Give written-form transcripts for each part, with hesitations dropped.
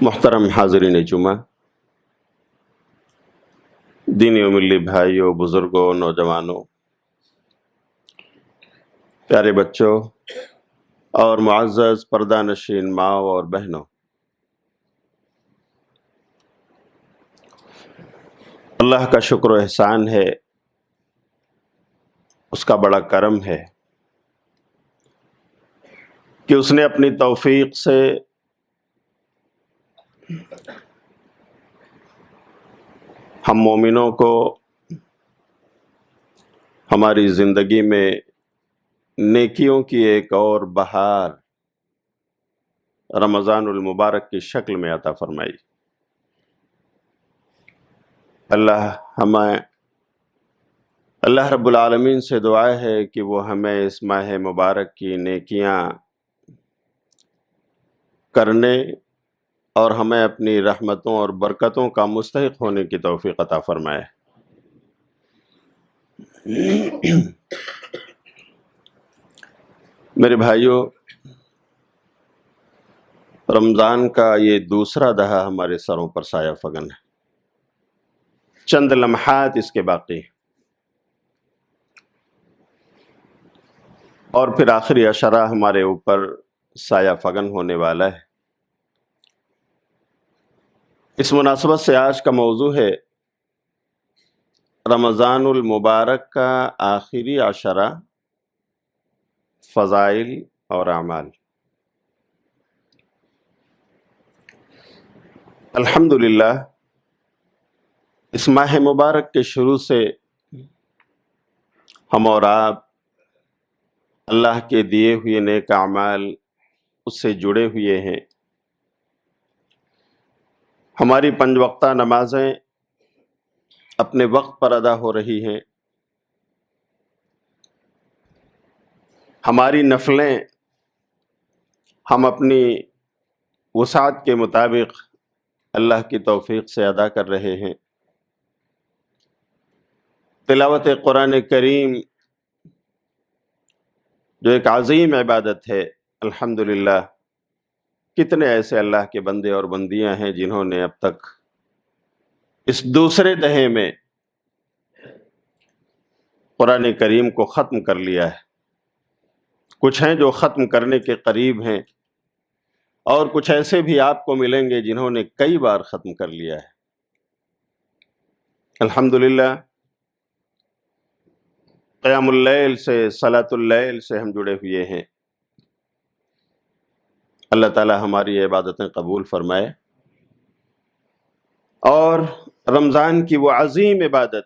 محترم حاضرین جمعہ، دینی و ملی بھائیوں، بزرگوں، نوجوانوں، پیارے بچوں اور معزز پردہ نشین ماؤں اور بہنوں، اللہ کا شکر و احسان ہے، اس کا بڑا کرم ہے کہ اس نے اپنی توفیق سے ہم مومنوں کو ہماری زندگی میں نیکیوں کی ایک اور بہار رمضان المبارک کی شکل میں عطا فرمائی۔ اللہ رب العالمین سے دعا ہے کہ وہ ہمیں اس ماہ مبارک کی نیکیاں کرنے اور ہمیں اپنی رحمتوں اور برکتوں کا مستحق ہونے کی توفیق عطا فرمائے۔ میرے بھائیوں، رمضان کا یہ دوسرا دہا ہمارے سروں پر سایہ فگن ہے، چند لمحات اس کے باقی ہیں، اور پھر آخری عشرہ ہمارے اوپر سایہ فگن ہونے والا ہے۔ اس مناسبت سے آج کا موضوع ہے رمضان المبارک کا آخری عشرہ، فضائل اور اعمال۔ الحمدللہ اس ماہ مبارک کے شروع سے ہم اور آپ اللہ کے دیے ہوئے نیک اعمال اس سے جڑے ہوئے ہیں۔ ہماری 5 وقتہ نمازیں اپنے وقت پر ادا ہو رہی ہیں، ہماری نفلیں ہم اپنی وسعت کے مطابق اللہ کی توفیق سے ادا کر رہے ہیں۔ تلاوت قرآن کریم جو ایک عظیم عبادت ہے، الحمدللہ کتنے ایسے اللہ کے بندے اور بندیاں ہیں جنہوں نے اب تک اس دوسرے دہے میں قرآن کریم کو ختم کر لیا ہے۔ کچھ ہیں جو ختم کرنے کے قریب ہیں، اور کچھ ایسے بھی آپ کو ملیں گے جنہوں نے کئی بار ختم کر لیا ہے۔ الحمدللہ قیام اللیل سے، صلاۃ اللیل سے ہم جڑے ہوئے ہیں۔ اللہ تعالی ہماری عبادتیں قبول فرمائے، اور رمضان کی وہ عظیم عبادت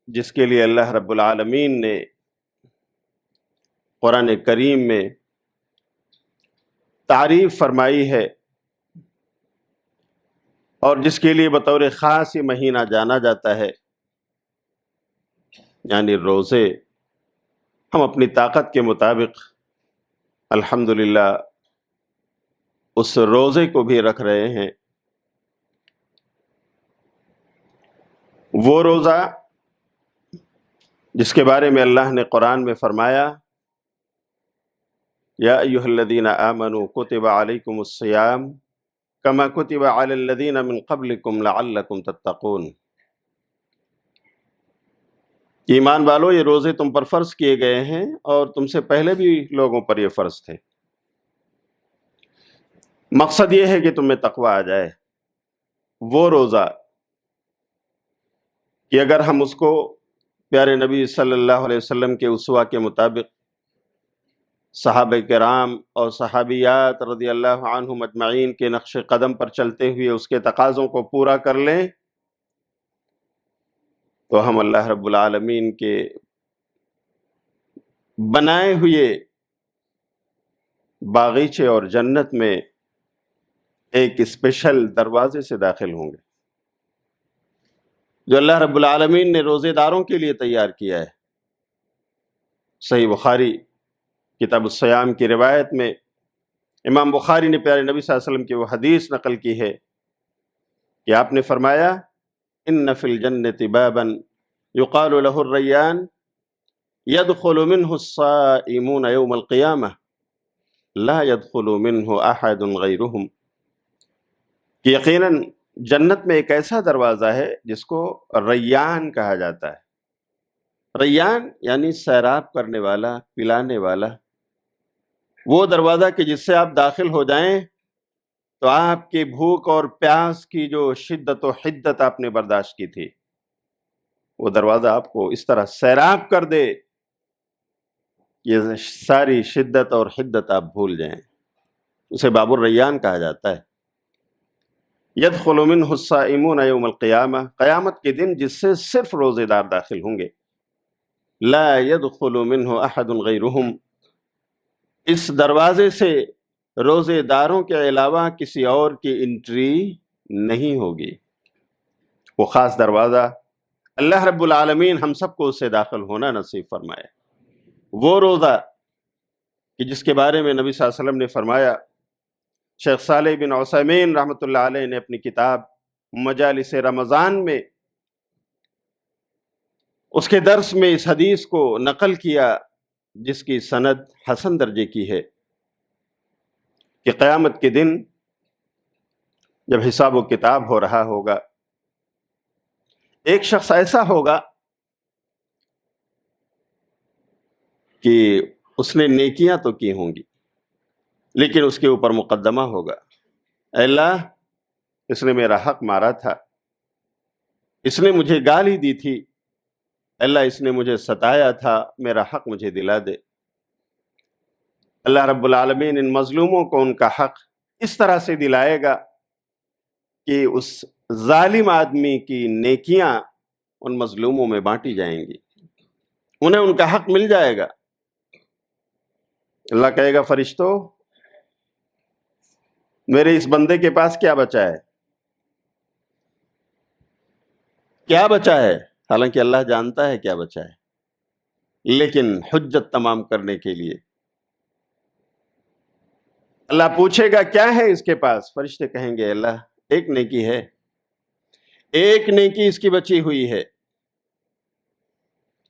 جس کے لیے اللہ رب العالمین نے قرآن کریم میں تعریف فرمائی ہے، اور جس کے لیے بطور خاص یہ مہینہ جانا جاتا ہے، یعنی روزے، ہم اپنی طاقت کے مطابق الحمدللہ اس روزے کو بھی رکھ رہے ہیں۔ وہ روزہ جس کے بارے میں اللہ نے قرآن میں فرمایا، یا ایھا الذین آمنوا کتب علیکم الصیام کما کتب علی الذین من قبلکم لعلکم تتقون۔ ایمان والو، یہ روزے تم پر فرض کیے گئے ہیں اور تم سے پہلے بھی لوگوں پر یہ فرض تھے۔ مقصد یہ ہے کہ تم میں تقوی آ جائے۔ وہ روزہ کہ اگر ہم اس کو پیارے نبی صلی اللہ علیہ وسلم کے اسوہ کے مطابق صحابہ کرام اور صحابیات رضی اللہ عنہم اجمعین کے نقش قدم پر چلتے ہوئے اس کے تقاضوں کو پورا کر لیں، تو ہم اللہ رب العالمین کے بنائے ہوئے باغیچے اور جنت میں ایک اسپیشل دروازے سے داخل ہوں گے جو اللہ رب العالمین نے روزے داروں کے لیے تیار کیا ہے۔ صحیح بخاری کتاب الصیام کی روایت میں امام بخاری نے پیارے نبی صلی اللہ علیہ وسلم کی وہ حدیث نقل کی ہے کہ آپ نے فرمایا، ان فی الجنۃ بابا یقال له الریان يدخل منه الصائمون يوم القيامة لا يدخل منه أحد غيرهم کہ یقیناً جنت میں ایک ایسا دروازہ ہے جس کو ریان کہا جاتا ہے۔ ریان یعنی سیراب کرنے والا، پلانے والا، وہ دروازہ کہ جس سے آپ داخل ہو جائیں تو آپ کی بھوک اور پیاس کی جو شدت و حدت آپ نے برداشت کی تھی، وہ دروازہ آپ کو اس طرح سیراب کر دے کہ یہ ساری شدت اور حدت آپ بھول جائیں۔ اسے باب الریان کہا جاتا ہے۔ یدخل منہ الصائمون یوم القیامہ، قیامت کے دن جس سے صرف روزے دار داخل ہوں گے۔ لا يدخل منہ احد غیرہم، اس دروازے سے روزے داروں کے علاوہ کسی اور کی انٹری نہیں ہوگی۔ وہ خاص دروازہ اللہ رب العالمین ہم سب کو اس سے داخل ہونا نصیب فرمائے۔ وہ روزہ کہ جس کے بارے میں نبی صلی اللہ علیہ وسلم نے فرمایا، شیخ صالح بن عثیمین رحمۃ اللہ علیہ نے اپنی کتاب مجالس رمضان میں اس کے درس میں اس حدیث کو نقل کیا، جس کی سند حسن درجے کی ہے، کہ قیامت کے دن جب حساب و کتاب ہو رہا ہوگا، ایک شخص ایسا ہوگا کہ اس نے نیکیاں تو کی ہوں گی، لیکن اس کے اوپر مقدمہ ہوگا، اے اللہ اس نے میرا حق مارا تھا، اس نے مجھے گالی دی تھی، اللہ اس نے مجھے ستایا تھا، میرا حق مجھے دلا دے۔ اللہ رب العالمین ان مظلوموں کو ان کا حق اس طرح سے دلائے گا کہ اس ظالم آدمی کی نیکیاں ان مظلوموں میں بانٹی جائیں گی، انہیں ان کا حق مل جائے گا۔ اللہ کہے گا فرشتوں میرے اس بندے کے پاس کیا بچا ہے، کیا بچا ہے؟ حالانکہ اللہ جانتا ہے کیا بچا ہے، لیکن حجت تمام کرنے کے لیے اللہ پوچھے گا کیا ہے اس کے پاس؟ فرشتے کہیں گے اللہ ایک نیکی ہے، ایک نیکی اس کی بچی ہوئی ہے،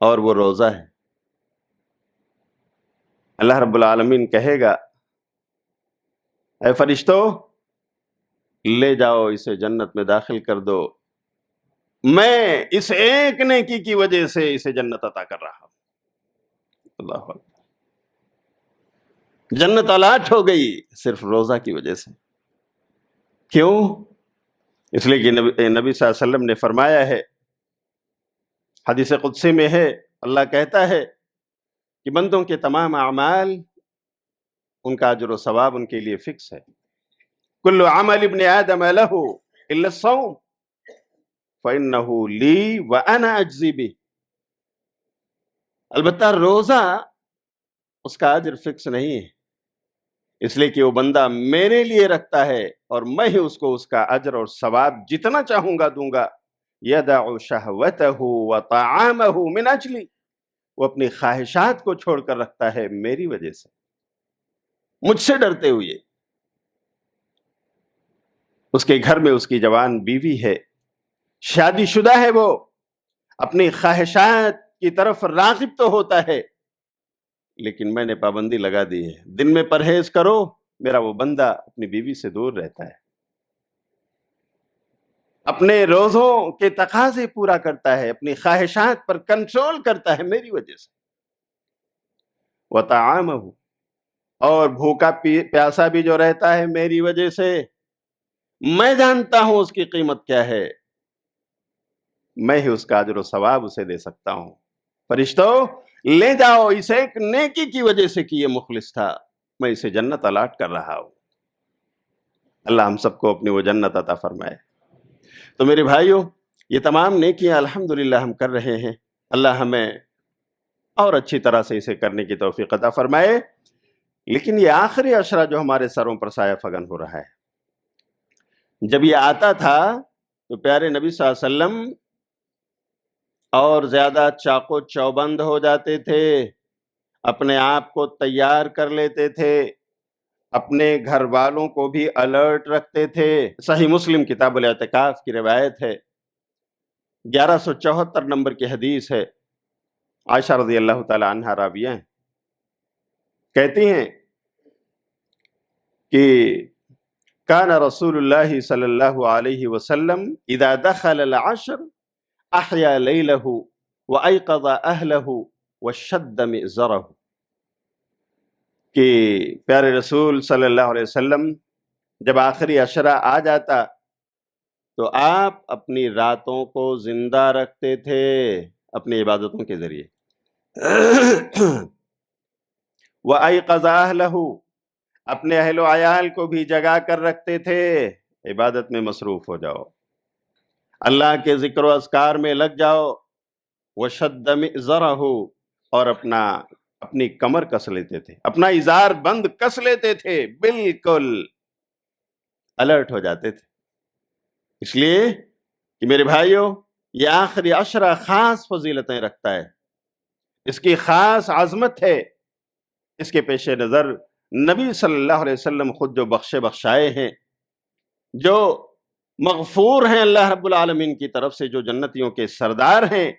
اور وہ روزہ ہے۔ اللہ رب العالمین کہے گا اے فرشتوں لے جاؤ اسے جنت میں داخل کر دو، میں اس ایک نیکی کی وجہ سے اسے جنت عطا کر رہا ہوں۔ اللہ اکبر، جنت الاٹ ہو گئی صرف روزہ کی وجہ سے۔ کیوں؟ اس لیے کہ نبی صلی اللہ علیہ وسلم نے فرمایا ہے، حدیث قدسی میں ہے، اللہ کہتا ہے کہ بندوں کے تمام اعمال ان کا اجر و ثواب ان کے لیے فکس ہے۔ کل عمل ابن آدم لہ الا الصوم فإنہ لی وأنا اجزی بہ، البتہ روزہ اس کا اجر فکس نہیں ہے، اس لیے کہ وہ بندہ میرے لیے رکھتا ہے اور میں ہی اس کو اس کا اجر اور ثواب جتنا چاہوں گا دوں گا۔ یدع شہوتہ وطعامہ من اجلی، وہ اپنی خواہشات کو چھوڑ کر رکھتا ہے میری وجہ سے، مجھ سے ڈرتے ہوئے۔ اس کے گھر میں اس کی جوان بیوی ہے، شادی شدہ ہے، وہ اپنی خواہشات کی طرف راغب تو ہوتا ہے، لیکن میں نے پابندی لگا دی ہے، دن میں پرہیز کرو، میرا وہ بندہ اپنی بیوی سے دور رہتا ہے، اپنے روزوں کے تقاضے پورا کرتا ہے، اپنی خواہشات پر کنٹرول کرتا ہے میری وجہ سے۔ وطعامہ، اور بھوکا پیاسا بھی جو رہتا ہے میری وجہ سے، میں جانتا ہوں اس کی قیمت کیا ہے، میں ہی اس کا اجر و ثواب اسے دے سکتا ہوں۔ فرشتوں لے جاؤ، اسے ایک نیکی کی وجہ سے کہ یہ مخلص تھا، میں اسے جنت الاٹ کر رہا ہوں۔ اللہ ہم سب کو اپنی وہ جنت عطا فرمائے۔ تو میرے بھائیوں، یہ تمام نیکیاں الحمدللہ ہم کر رہے ہیں، اللہ ہمیں اور اچھی طرح سے اسے کرنے کی توفیق عطا فرمائے۔ لیکن یہ آخری عشرہ جو ہمارے سروں پر سایہ فگن ہو رہا ہے، جب یہ آتا تھا تو پیارے نبی صلی اللہ علیہ وسلم اور زیادہ چاقو چوبند ہو جاتے تھے، اپنے آپ کو تیار کر لیتے تھے، اپنے گھر والوں کو بھی الرٹ رکھتے تھے۔ صحیح مسلم کتاب الاعتکاف کی روایت ہے، 1174 نمبر کی حدیث ہے، عائشہ رضی اللہ تعالی عنہا راویہ ہیں، کہتی ہیں کہ کان رسول اللہ صلی اللہ علیہ وسلم اذا دخل العشر احیا لیلہ وایقظ اہلہ وشد مئزرہ، کہ پیارے رسول صلی اللہ علیہ وسلم جب آخری عشرہ آ جاتا تو آپ اپنی راتوں کو زندہ رکھتے تھے اپنی عبادتوں کے ذریعے، وَأَيْقَظَ أَهْلَهُ، اپنے اہل و عیال کو بھی جگا کر رکھتے تھے، عبادت میں مصروف ہو جاؤ، اللہ کے ذکر و اذکار میں لگ جاؤ، وَشَدَّ مِئْزَرَهُ، اور اپنی کمر کس لیتے تھے، اپنا ازار بند کس لیتے تھے، بالکل الرٹ ہو جاتے تھے۔ اس لیے کہ میرے بھائیوں، یہ آخری عشرہ خاص فضیلتیں رکھتا ہے، اس کی خاص عظمت ہے، اس کے پیش نظر نبی صلی اللہ علیہ وسلم خود جو بخشائے ہیں، جو مغفور ہیں اللہ رب العالمین کی طرف سے، جو جنتیوں کے سردار ہیں،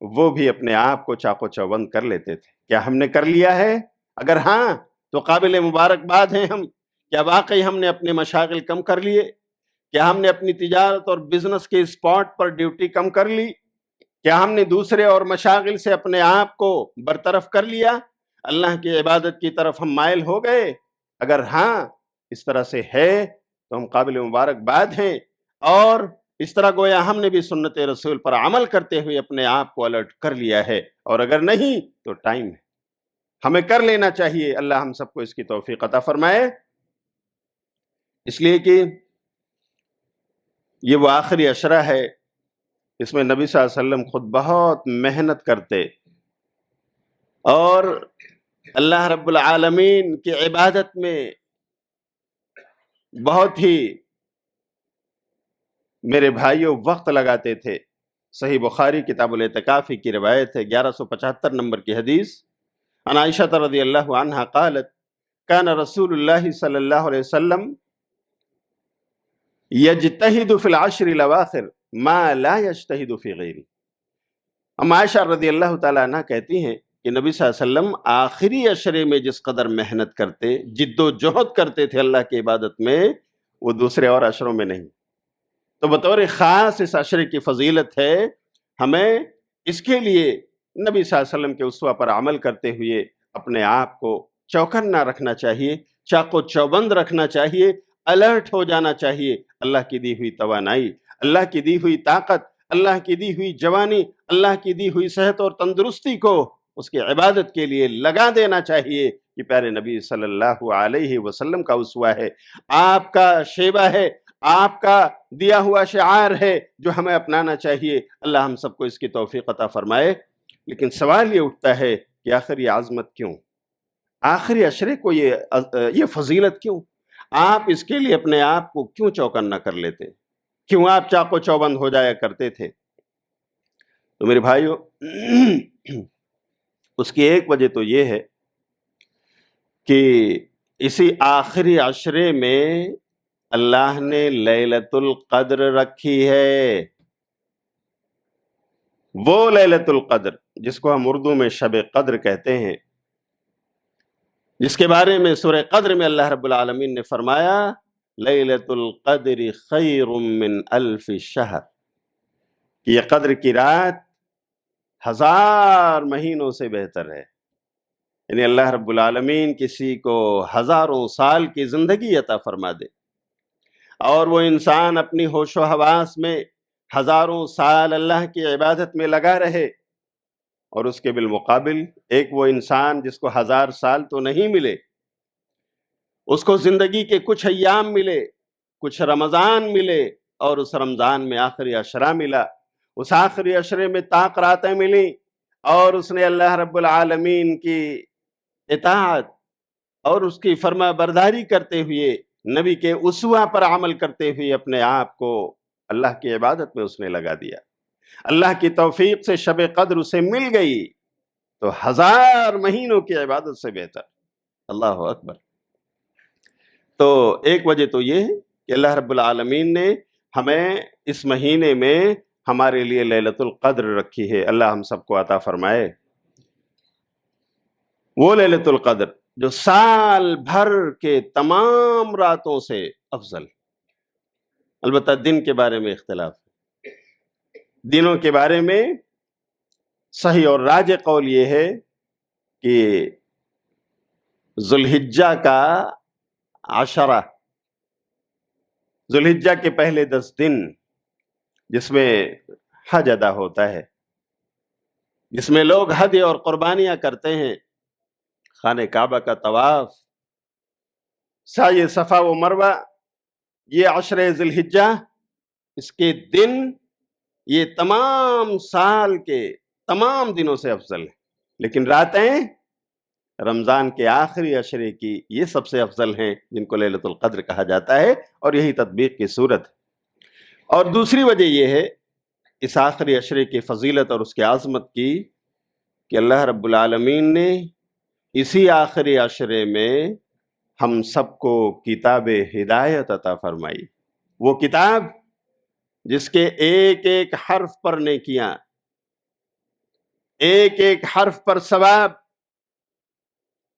وہ بھی اپنے آپ کو چاق و چوبند کر لیتے تھے۔ کیا ہم نے کر لیا ہے؟ اگر ہاں تو قابل مبارکباد ہیں ہم۔ کیا واقعی ہم نے اپنے مشاغل کم کر لیے؟ کیا ہم نے اپنی تجارت اور بزنس کے اسپاٹ پر ڈیوٹی کم کر لی؟ کیا ہم نے دوسرے اور مشاغل سے اپنے آپ کو برطرف کر لیا؟ اللہ کی عبادت کی طرف ہم مائل ہو گئے؟ اگر ہاں اس طرح سے ہے تو ہم قابل مبارکباد ہیں، اور اس طرح گویا ہم نے بھی سنت رسول پر عمل کرتے ہوئے اپنے آپ کو الرٹ کر لیا ہے، اور اگر نہیں تو ٹائم ہے، ہمیں کر لینا چاہیے۔ اللہ ہم سب کو اس کی توفیق عطا فرمائے۔ اس لیے کہ یہ وہ آخری عشرہ ہے، اس میں نبی صلی اللہ علیہ وسلم خود بہت محنت کرتے اور اللہ رب العالمین کی عبادت میں بہت ہی میرے بھائیوں وقت لگاتے تھے۔ صحیح بخاری کتاب الاعتکاف کی روایت ہے، 1175 نمبر کی حدیث، عن عائشہ رضی اللہ عنہا قالت کان رسول اللہ صلی اللہ علیہ وسلم یجتہد فی العشر الاواخر ما لا یجتہد فی غیرہ۔ ہم عائشہ رضی اللہ تعالیٰ عنہ کہتی ہیں کہ نبی صلی اللہ علیہ وسلم آخری عشرے میں جس قدر محنت کرتے، جد و جہد کرتے تھے اللہ کی عبادت میں، وہ دوسرے اور عشروں میں نہیں۔ تو بطور خاص اس عشرے کی فضیلت ہے، ہمیں اس کے لیے نبی صلی اللہ علیہ وسلم کے اسوہ پر عمل کرتے ہوئے اپنے آپ کو چوکنا رکھنا چاہیے، چاق و چوبند رکھنا چاہیے، الرٹ ہو جانا چاہیے۔ اللہ کی دی ہوئی توانائی، اللہ کی دی ہوئی طاقت، اللہ کی دی ہوئی جوانی، اللہ کی دی ہوئی صحت اور تندرستی کو اس کی عبادت کے لیے لگا دینا چاہیے۔ یہ پیارے نبی صلی اللہ علیہ وسلم کا اسوہ ہے، آپ کا شیبہ ہے، آپ کا دیا ہوا شعار ہے جو ہمیں اپنانا چاہیے۔ اللہ ہم سب کو اس کی توفیق عطا فرمائے۔ لیکن سوال یہ اٹھتا ہے کہ آخر یہ عظمت کیوں؟ آخری عشرے کو یہ فضیلت کیوں؟ آپ اس کے لیے اپنے آپ کو کیوں چوکنا کر لیتے؟ کیوں آپ چاق و چوبند ہو جایا کرتے تھے؟ تو میرے بھائیوں، اس کی ایک وجہ تو یہ ہے کہ اسی آخری عشرے میں اللہ نے لیلۃ القدر رکھی ہے۔ وہ لیلۃ القدر جس کو ہم اردو میں شب قدر کہتے ہیں، جس کے بارے میں سورہ قدر میں اللہ رب العالمین نے فرمایا لیلۃ القدر خیر من الف شہر، کہ یہ قدر کی رات 1000 مہینوں سے بہتر ہے۔ یعنی اللہ رب العالمین کسی کو ہزاروں سال کی زندگی عطا فرما دے، اور وہ انسان اپنی ہوش و حواس میں ہزاروں سال اللہ کی عبادت میں لگا رہے، اور اس کے بالمقابل ایک وہ انسان جس کو 1000 سال تو نہیں ملے، اس کو زندگی کے کچھ ایام ملے، کچھ رمضان ملے، اور اس رمضان میں آخری عشرہ ملا، اس آخری عشرے میں طاق راتیں ملیں، اور اس نے اللہ رب العالمین کی اطاعت اور اس کی فرما برداری کرتے ہوئے، نبی کے اسوہ پر عمل کرتے ہوئے اپنے آپ کو اللہ کی عبادت میں اس نے لگا دیا۔ اللہ کی توفیق سے شب قدر اسے مل گئی تو 1000 مہینوں کی عبادت سے بہتر۔ اللہ اکبر۔ تو ایک وجہ تو یہ ہے کہ اللہ رب العالمین نے ہمیں اس مہینے میں ہمارے لیے لیلۃ القدر رکھی ہے۔ اللہ ہم سب کو عطا فرمائے۔ وہ لیلۃ القدر جو سال بھر کے تمام راتوں سے افضل. البتہ دن کے بارے میں اختلاف ہے. دنوں کے بارے میں صحیح اور راجح قول یہ ہے کہ ذوالحجہ کا عشرہ، ذوالحجہ کے پہلے 10 دن جس میں حج ادا ہوتا ہے، جس میں لوگ حج اور قربانیاں کرتے ہیں، خانہ کعبہ کا طواف، سعی صفا و مروہ، یہ عشرہ ذوالحجہ، اس کے دن یہ تمام سال کے تمام دنوں سے افضل ہے. لیکن راتیں رمضان کے آخری عشرے کی یہ سب سے افضل ہیں، جن کو لیلۃ القدر کہا جاتا ہے، اور یہی تطبیق کی صورت ہے. اور دوسری وجہ یہ ہے اس آخری عشرے کی فضیلت اور اس کی عظمت کی کہ اللہ رب العالمین نے اسی آخری عشرے میں ہم سب کو کتاب ہدایت عطا فرمائی. وہ کتاب جس کے ایک ایک حرف پر نیکیاں، ایک ایک حرف پر ثواب،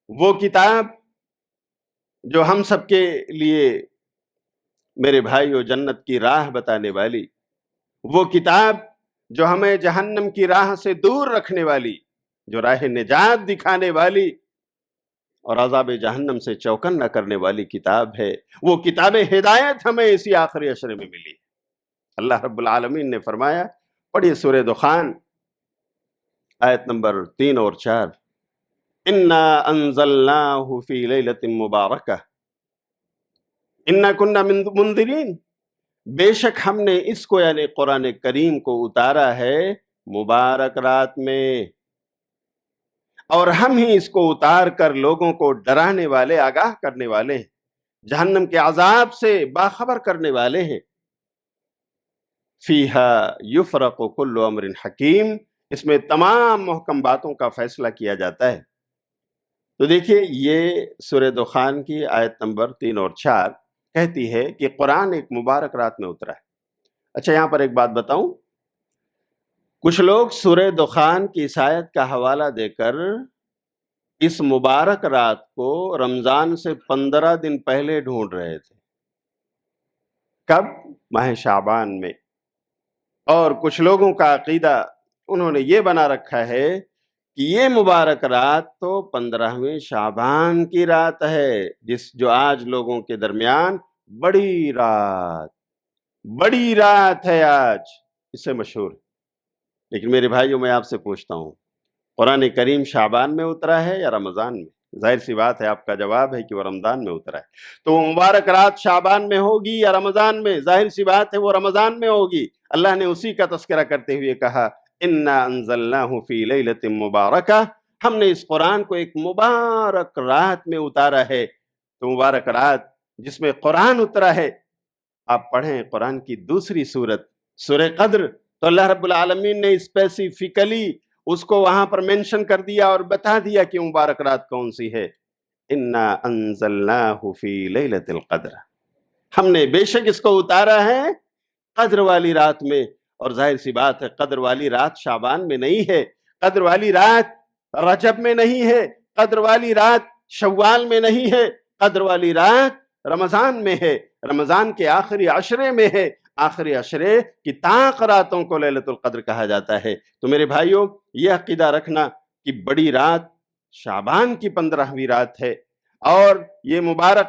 وہ کتاب جو ہم سب کے لیے میرے بھائیو جنت کی راہ بتانے والی، وہ کتاب جو ہمیں جہنم کی راہ سے دور رکھنے والی، جو راہ نجات دکھانے والی اور عذاب جہنم سے چوکن نہ کرنے والی کتاب ہے. وہ کتاب ہدایت ہمیں اسی آخری عشرے میں ملی. اللہ رب العالمین نے فرمایا، پڑھیے سورہ دخان آیت نمبر 3 اور 4، انا انزلناہ فی لیلۃ مبارکہ انا کنہ منذرین، بے شک ہم نے اس کو یعنی قرآن کریم کو اتارا ہے مبارک رات میں، اور ہم ہی اس کو اتار کر لوگوں کو ڈرانے والے، آگاہ کرنے والے ہیں، جہنم کے عذاب سے باخبر کرنے والے ہیں. فیہا یفرق کل امر حکیم، اس میں تمام محکم باتوں کا فیصلہ کیا جاتا ہے. تو دیکھیے یہ سورہ دخان کی آیت نمبر 3 اور 4 کہتی ہے کہ قرآن ایک مبارک رات میں اترا ہے. اچھا یہاں پر ایک بات بتاؤں، کچھ لوگ سورہ دخان کی اس آیت کا حوالہ دے کر اس مبارک رات کو رمضان سے 15 دن پہلے ڈھونڈ رہے تھے. کب؟ ماہ شعبان میں. اور کچھ لوگوں کا عقیدہ انہوں نے یہ بنا رکھا ہے کہ یہ مبارک رات تو 15ویں شعبان کی رات ہے، جو آج لوگوں کے درمیان بڑی رات ہے، آج اس سے مشہور. لیکن میرے بھائیوں میں آپ سے پوچھتا ہوں، قرآن کریم شعبان میں اترا ہے یا رمضان میں؟ ظاہر سی بات ہے آپ کا جواب ہے کہ وہ رمضان میں اترا ہے. تو وہ مبارک رات شعبان میں ہوگی یا رمضان میں؟ ظاہر سی بات ہے وہ رمضان میں ہوگی. اللہ نے اسی کا تذکرہ کرتے ہوئے کہا، انا انزلناہ فی لیلۃ مبارکہ، ہم نے اس قرآن کو ایک مبارک رات میں اتارا ہے. تو مبارک رات جس میں قرآن اترا ہے، آپ پڑھیں قرآن کی دوسری سورت سورہ قدر، تو اللہ رب العالمین نے اسپیسیفکلی اس کو وہاں پر مینشن کر دیا اور بتا دیا کہ مبارک رات کون سی ہے. انا انزلناہ فی لیلۃ القدر، ہم نے بے شک اس کو اتارا ہے قدر والی رات میں. اور ظاہر سی بات ہے قدر والی رات شعبان میں نہیں ہے، قدر والی رات رجب میں نہیں ہے، قدر والی رات شوال میں نہیں ہے، قدر والی رات رمضان میں ہے، رمضان کے آخری عشرے میں ہے. آخری عشرے کی طاق راتوں کو لیلۃ القدر کہا جاتا ہے. تو میرے بھائیوں یہ عقیدہ رکھنا کہ بڑی رات شعبان کی 15ویں رات ہے اور یہ مبارک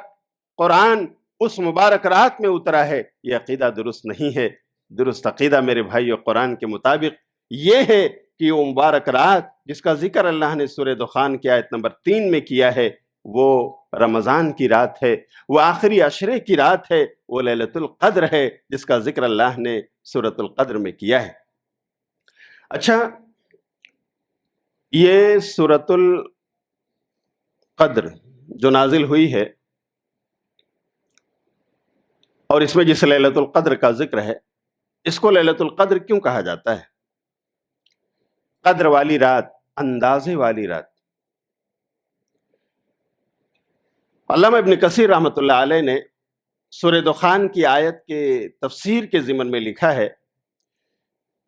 قرآن اس مبارک رات میں اترا ہے، یہ عقیدہ درست نہیں ہے. درست عقیدہ میرے بھائیو قرآن کے مطابق یہ ہے کہ وہ مبارک رات جس کا ذکر اللہ نے سورہ دخان کی آیت نمبر 3 میں کیا ہے، وہ رمضان کی رات ہے، وہ آخری عشرے کی رات ہے، وہ لیلۃ القدر ہے جس کا ذکر اللہ نے سورۃ القدر میں کیا ہے. اچھا یہ سورۃ القدر جو نازل ہوئی ہے اور اس میں جس لیلۃ القدر کا ذکر ہے، اس کو لیلۃ القدر کیوں کہا جاتا ہے؟ قدر والی رات، اندازے والی رات. علامہ ابن کثیر رحمۃ اللہ علیہ نے سورہ دخان کی آیت کے تفسیر کے ضمن میں لکھا ہے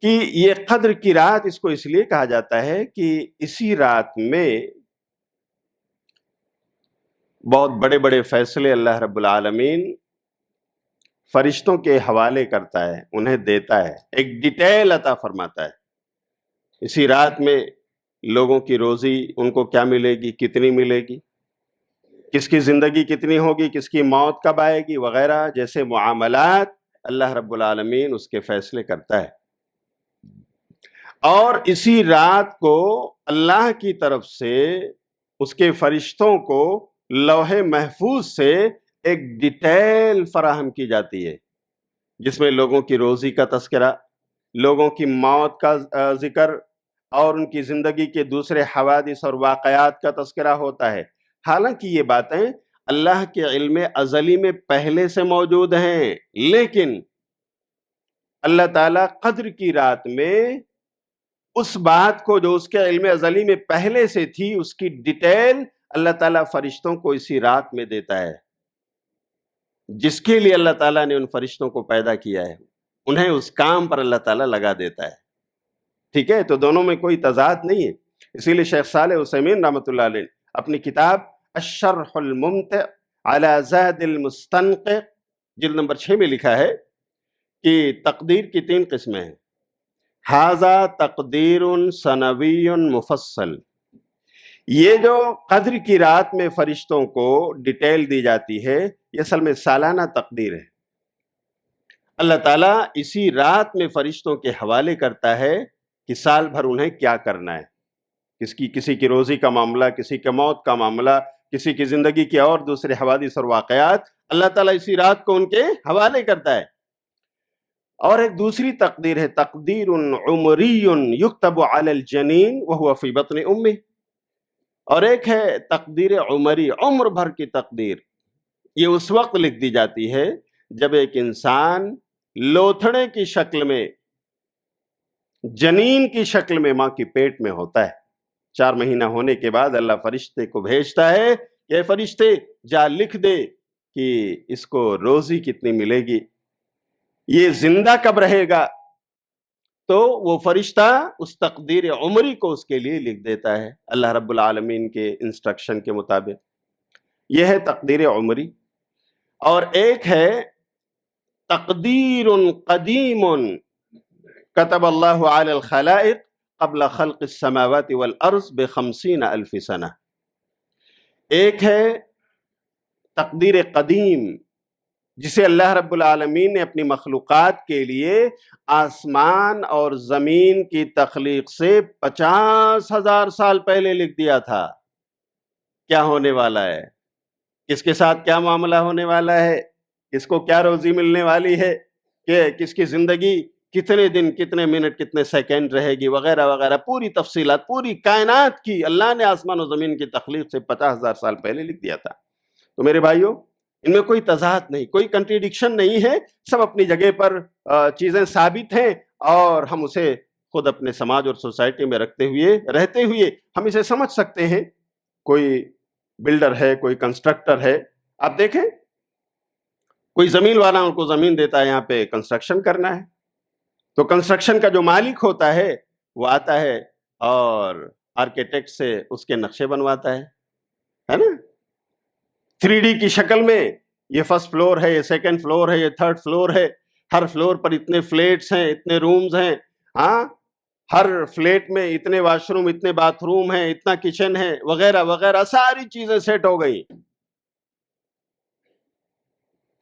کہ یہ قدر کی رات اس کو اس لیے کہا جاتا ہے کہ اسی رات میں بہت بڑے بڑے فیصلے اللہ رب العالمین فرشتوں کے حوالے کرتا ہے، انہیں دیتا ہے، ایک ڈیٹیل عطا فرماتا ہے۔ اسی رات میں لوگوں کی روزی ان کو کیا ملے گی، کتنی ملے گی، کس کی زندگی کتنی ہوگی، کس کی موت کب آئے گی وغیرہ جیسے معاملات اللہ رب العالمین اس کے فیصلے کرتا ہے۔ اور اسی رات کو اللہ کی طرف سے اس کے فرشتوں کو لوح محفوظ سے ایک ڈیٹیل فراہم کی جاتی ہے، جس میں لوگوں کی روزی کا تذکرہ، لوگوں کی موت کا ذکر اور ان کی زندگی کے دوسرے حوادث اور واقعات کا تذکرہ ہوتا ہے۔ حالانکہ یہ باتیں اللہ کے علم ازلی میں پہلے سے موجود ہیں، لیکن اللہ تعالیٰ قدر کی رات میں اس بات کو جو اس کے علم ازلی میں پہلے سے تھی، اس کی ڈیٹیل اللہ تعالیٰ فرشتوں کو اسی رات میں دیتا ہے، جس کے لیے اللہ تعالیٰ نے ان فرشتوں کو پیدا کیا ہے، انہیں اس کام پر اللہ تعالیٰ لگا دیتا ہے۔ ٹھیک ہے، تو دونوں میں کوئی تضاد نہیں ہے۔ اسی لیے شیخ صالح عثیمین رحمۃ اللہ علیہ اپنی کتاب الشرح الممتع علی زاد المستنقع جلد نمبر 6 میں لکھا ہے کہ تقدیر کی 3 قسمیں ہیں۔ ھذا تقدیر سنوی مفصل، یہ جو قدر کی رات میں فرشتوں کو ڈیٹیل دی جاتی ہے، یہ اصل میں سالانہ تقدیر ہے۔ اللہ تعالیٰ اسی رات میں فرشتوں کے حوالے کرتا ہے کہ سال بھر انہیں کیا کرنا ہے، کسی کی روزی کا معاملہ، کسی کے موت کا معاملہ، کسی کی زندگی کے اور دوسرے حوادث اور واقعات اللہ تعالیٰ اسی رات کو ان کے حوالے کرتا ہے۔ اور ایک دوسری تقدیر ہے، تقدیر عمری یکتب علی الجنین وہو فی بطن امہ، اور ایک ہے تقدیر عمری، عمر بھر کی تقدیر۔ یہ اس وقت لکھ دی جاتی ہے جب ایک انسان لوتھڑے کی شکل میں، جنین کی شکل میں ماں کی پیٹ میں ہوتا ہے۔ 4 مہینہ ہونے کے بعد اللہ فرشتے کو بھیجتا ہے، یہ فرشتے جا لکھ دے کہ اس کو روزی کتنی ملے گی، یہ زندہ کب رہے گا، تو وہ فرشتہ اس تقدیر عمری کو اس کے لیے لکھ دیتا ہے اللہ رب العالمین کے انسٹرکشن کے مطابق۔ یہ ہے تقدیر عمری۔ اور ایک ہے تقدیر قدیم کتب اللہ علی الخلائق قبل خلق السماوات والارض ب50,000 سنہ۔ ایک ہے تقدیر قدیم، جسے اللہ رب العالمین نے اپنی مخلوقات کے لیے آسمان اور زمین کی تخلیق سے 50,000 سال پہلے لکھ دیا تھا، کیا ہونے والا ہے، کس کے ساتھ کیا معاملہ ہونے والا ہے، کس کو کیا روزی ملنے والی ہے، کہ کس کی زندگی کتنے دن، کتنے منٹ، کتنے سیکنڈ رہے گی وغیرہ وغیرہ، پوری تفصیلات، پوری کائنات کی اللہ نے آسمان و زمین کی تخلیق سے 50,000 سال پہلے لکھ دیا تھا۔ تو میرے بھائیوں، ان میں کوئی تضاد نہیں، کوئی کنٹریڈکشن نہیں ہے، سب اپنی جگہ پر چیزیں ثابت ہیں، اور ہم اسے خود اپنے سماج اور سوسائٹی میں رہتے ہوئے ہم اسے سمجھ سکتے ہیں۔ کوئی بلڈر ہے، کوئی کنسٹرکٹر ہے، آپ دیکھیں کوئی زمین والا ان کو زمین دیتا ہے، یہاں پہ کنسٹرکشن کرنا ہے، تو کنسٹرکشن کا جو مالک ہوتا ہے وہ آتا ہے اور آرکیٹیکٹ سے اس کے نقشے بنواتا ہے نا، 3D کی شکل میں، یہ فرسٹ فلور ہے، یہ سیکنڈ فلور ہے، یہ تھرڈ فلور ہے، ہر فلور پر اتنے فلیٹس ہیں، اتنے رومز ہیں، ہاں، ہر فلیٹ میں اتنے واش روم، اتنے باتھ روم ہیں، اتنا کچن ہے وغیرہ وغیرہ، ساری چیزیں سیٹ ہو گئی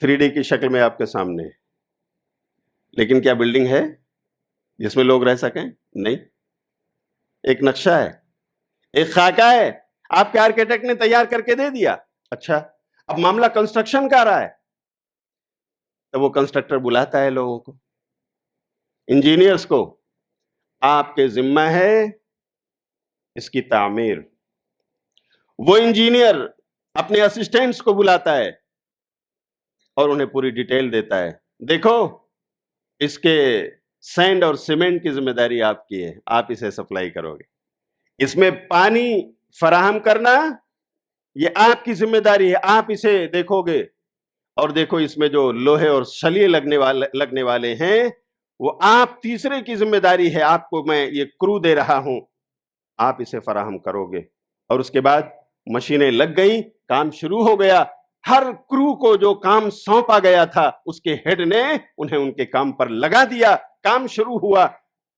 3D کی شکل میں آپ کے سامنے۔ لیکن کیا بلڈنگ ہے جس میں لوگ رہ سکیں؟ نہیں، ایک نقشہ ہے، ایک خاکہ ہے، آپ کے آرکیٹیکٹ نے تیار کر کے دے دیا۔ اچھا، اب معاملہ کنسٹرکشن کا رہا ہے، تو وہ کنسٹرکٹر بلاتا ہے لوگوں کو، انجینئرز کو، آپ کے ذمہ ہے اس کی تعمیر۔ وہ انجینئر اپنے اسسٹنٹس کو بلاتا ہے اور انہیں پوری ڈیٹیل دیتا ہے، دیکھو اس کے سینڈ اور سیمنٹ کی ذمہ داری آپ کی ہے، آپ اسے سپلائی کرو گے، اس میں پانی فراہم کرنا یہ آپ کی ذمہ داری ہے، آپ اسے دیکھو گے، اور دیکھو اس میں جو لوہے اور شلیے لگنے والے ہیں وہ آپ تیسرے کی ذمہ داری ہے، آپ کو میں یہ کرو دے رہا ہوں، آپ اسے فراہم کرو گے۔ اور اس کے بعد مشینیں لگ گئیں، کام شروع ہو گیا. ہر کرو کو جو کام سونپا گیا تھا اس کے ہیڈ نے انہیں ان کے کام پر لگا دیا, کام شروع ہوا,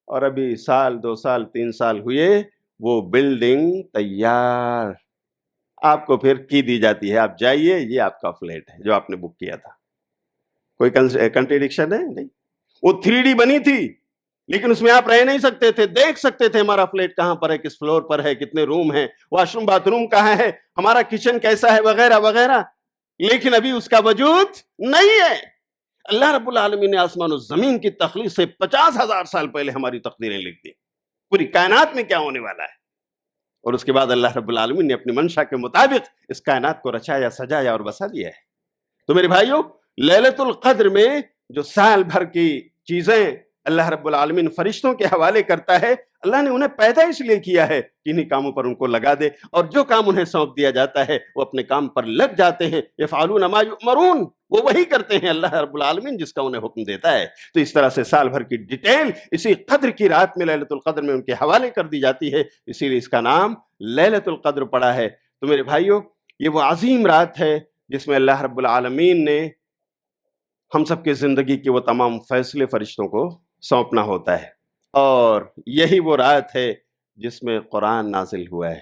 اور ابھی سال 2 سال 3 سال ہوئے وہ بلڈنگ تیار. آپ کو پھر کی دی جاتی ہے, آپ جائیے, یہ آپ کا فلیٹ ہے جو آپ نے بک کیا تھا. کوئی کنٹریڈکشن ہے؟ نہیں. وہ 3D بنی تھی لیکن اس میں آپ رہ نہیں سکتے تھے, دیکھ سکتے تھے ہمارا فلیٹ کہاں پر ہے, کس فلور پر ہے, کتنے روم ہیں, واش روم باتھ روم کہاں ہے, ہمارا کچن کیسا ہے, وغیرہ وغیرہ. لیکن ابھی اس کا وجود نہیں ہے. اللہ رب العالمین نے آسمان و زمین کی تخلیق سے 50,000 سال پہلے ہماری تقدیریں لکھ دی, پوری کائنات میں کیا ہونے والا ہے. اور اس کے بعد اللہ رب العالمین نے اپنی منشا کے مطابق اس کائنات کو رچایا, سجایا اور بسا دیا ہے. تو میرے بھائیوں, لیلۃ القدر میں جو سال بھر کی چیزیں اللہ رب العالمین فرشتوں کے حوالے کرتا ہے, اللہ نے انہیں پیدا اس لیے کیا ہے کہ انہیں کاموں پر ان کو لگا دے, اور جو کام انہیں سونپ دیا جاتا ہے وہ اپنے کام پر لگ جاتے ہیں. یفعلون ما یؤمرون, وہ وہی کرتے ہیں اللہ رب العالمین جس کا انہیں حکم دیتا ہے. تو اس طرح سے سال بھر کی ڈیٹیل اسی قدر کی رات میں لیلۃ القدر میں ان کے حوالے کر دی جاتی ہے, اسی لیے اس کا نام لیلۃ القدر پڑا ہے. تو میرے بھائیوں, یہ وہ عظیم رات ہے جس میں اللہ رب العالمین نے ہم سب کی زندگی کے وہ تمام فیصلے فرشتوں کو سونپنا ہوتا ہے, اور یہی وہ رات ہے جس میں قرآن نازل ہوا ہے.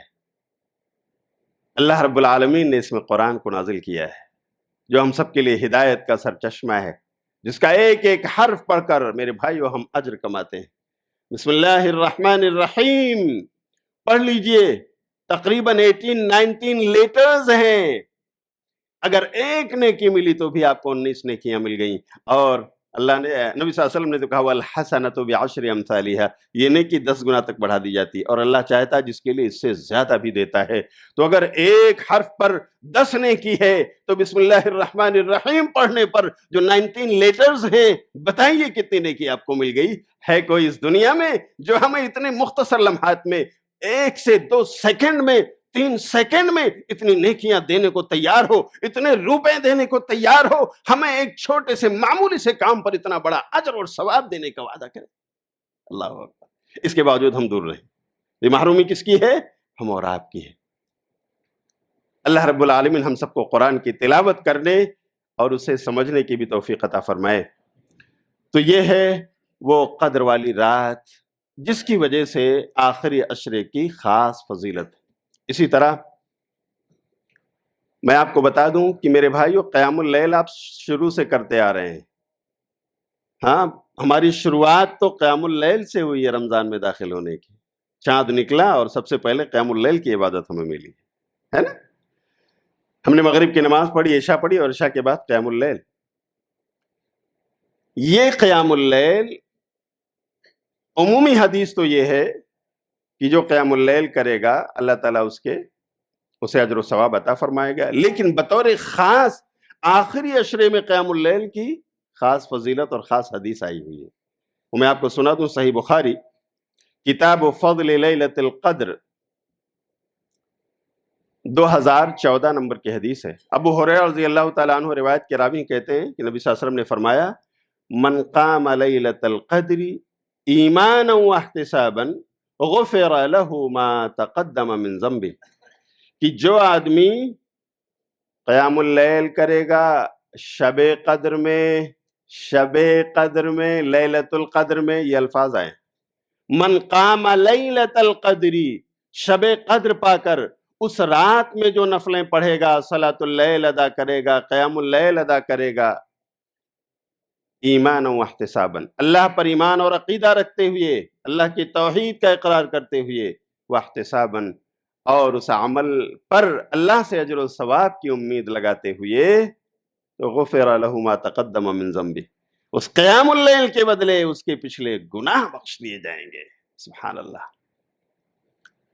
اللہ رب العالمین نے اس میں قرآن کو نازل کیا ہے جو ہم سب کے لیے ہدایت کا سرچشمہ ہے, جس کا ایک ایک حرف پڑھ کر میرے بھائیو ہم اجر کماتے ہیں. بسم اللہ الرحمن الرحیم پڑھ لیجئے, تقریباً 18-19 لیٹرز ہیں. اگر ایک نیکی ملی تو بھی آپ کو 19 نیکیاں مل گئیں. اور اللہ نے, نبی صلی اللہ علیہ وسلم نے تو کہا والحسنۃ بعشر امثالها, یہ نیکی 10 گنا تک بڑھا دی جاتی ہے, اور اللہ چاہتا ہے جس کے لیے اس سے زیادہ بھی دیتا ہے. تو اگر ایک حرف پر 10 نیکی ہے تو بسم اللہ الرحمن الرحیم پڑھنے پر جو 19 لیٹرز ہیں, بتائیے کتنی نیکی آپ کو مل گئی. ہے کوئی اس دنیا میں جو ہمیں اتنے مختصر لمحات میں 1 سے 2 سیکنڈ میں 3 سیکنڈ میں اتنی نیکیاں دینے کو تیار ہو, اتنے روپے دینے کو تیار ہو, ہمیں ایک چھوٹے سے معمولی سے کام پر اتنا بڑا اجر اور ثواب دینے کا وعدہ کرے؟ اللہ اکبر. اس کے باوجود ہم دور رہیں. یہ محرومی کس کی ہے؟ ہم اور آپ کی ہے. اللہ رب العالمین ہم سب کو قرآن کی تلاوت کرنے اور اسے سمجھنے کی بھی توفیق عطا فرمائے. تو یہ ہے وہ قدر والی رات جس کی وجہ سے آخری عشرے کی خاص فضیلت ہے. اسی طرح میں آپ کو بتا دوں کہ میرے بھائیو, قیام اللیل آپ شروع سے کرتے آ رہے ہیں. ہاں, ہماری شروعات تو قیام اللیل سے ہوئی ہے رمضان میں داخل ہونے کی. چاند نکلا اور سب سے پہلے قیام اللیل کی عبادت ہمیں ملی ہے نا. ہم نے مغرب کی نماز پڑھی, عشاء پڑھی, اور عشاء کے بعد قیام اللیل. یہ قیام اللیل عمومی حدیث تو یہ ہے کہ جو قیام اللیل کرے گا اللہ تعالیٰ اسے اجر و ثواب عطا فرمائے گا. لیکن بطور خاص آخری عشرے میں قیام اللیل کی خاص فضیلت اور خاص حدیث آئی ہوئی ہے. وہ میں آپ کو سنا دوں. صحیح بخاری کتاب فضل لیلۃ القدر 2014 نمبر کی حدیث ہے. ابو ہریرہ رضی اللہ تعالیٰ عنہ روایت کے راوی کہتے ہیں کہ نبی صلی اللہ علیہ وسلم نے فرمایا من قام لیلۃ القدر ایمانا واحتسابا غفر له ما تقدم من ذنبه, کہ جو آدمی قیام اللیل کرے گا شب قدر میں لیلۃ القدر میں, یہ الفاظ آئے, من قام لیلۃ القدر, شب قدر پا کر اس رات میں جو نفلیں پڑھے گا, صلاۃ اللیل ادا کرے گا, قیام اللیل ادا کرے گا, ایمان و احتسابا, اللہ پر ایمان اور عقیدہ رکھتے ہوئے, اللہ کی توحید کا اقرار کرتے ہوئے, واحتسابا, اور اس عمل پر اللہ سے اجر و ثواب کی امید لگاتے ہوئے, تو غفر له ما تقدم من ذنبه, اس قیام اللیل کے بدلے اس کے پچھلے گناہ بخش دیے جائیں گے. سبحان اللہ.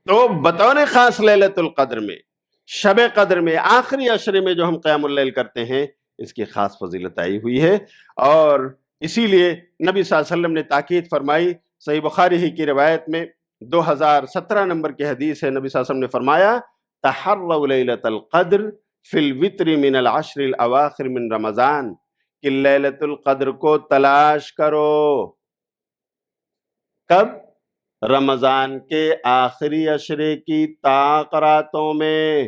تو بطور خاص لیلۃ القدر میں, شب قدر میں, آخری عشرے میں جو ہم قیام اللیل کرتے ہیں, اس کی خاص فضیلت آئی ہوئی ہے. اور اسی لیے نبی صلی اللہ علیہ وسلم نے تاکید فرمائی. صحیح بخاری ہی کی روایت میں 2017 نمبر کی حدیث ہے. نبی صلی اللہ علیہ وسلم نے فرمایا تحروا لیلۃ القدر فی الوتر من العشر الاواخر من رمضان, کہ لیلۃ القدر کو تلاش کرو. کب؟ رمضان کے آخری عشرے کی طاق راتوں میں.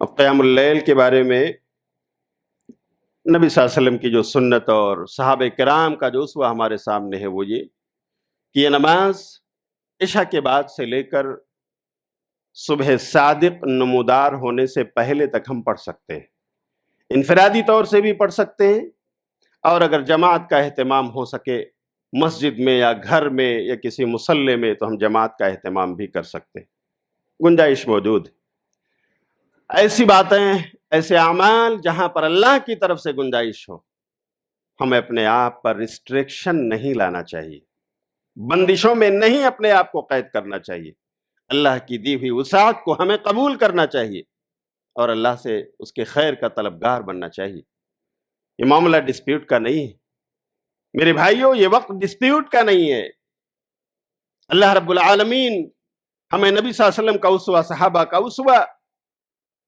اب قیام اللیل کے بارے میں نبی صلی اللہ علیہ وسلم کی جو سنت اور صحابہ کرام کا جو اسوہ ہمارے سامنے ہے وہ یہ کہ یہ نماز عشاء کے بعد سے لے کر صبح صادق نمودار ہونے سے پہلے تک ہم پڑھ سکتے ہیں، انفرادی طور سے بھی پڑھ سکتے ہیں، اور اگر جماعت کا اہتمام ہو سکے مسجد میں یا گھر میں یا کسی مصلی میں تو ہم جماعت کا اہتمام بھی کر سکتے ہیں، گنجائش موجود ہے۔ ایسی باتیں، ایسے اعمال جہاں پر اللہ کی طرف سے گنجائش ہو، ہمیں اپنے آپ پر ریسٹرکشن نہیں لانا چاہیے، بندشوں میں نہیں اپنے آپ کو قید کرنا چاہیے، اللہ کی دی ہوئی وسعت کو ہمیں قبول کرنا چاہیے اور اللہ سے اس کے خیر کا طلبگار بننا چاہیے۔ یہ معاملہ ڈسپیوٹ کا نہیں ہے میرے بھائیوں، یہ وقت ڈسپیوٹ کا نہیں ہے۔ اللہ رب العالمین ہمیں نبی صلی اللہ علیہ وسلم کا اسوہ، صحابہ کا اسوہ،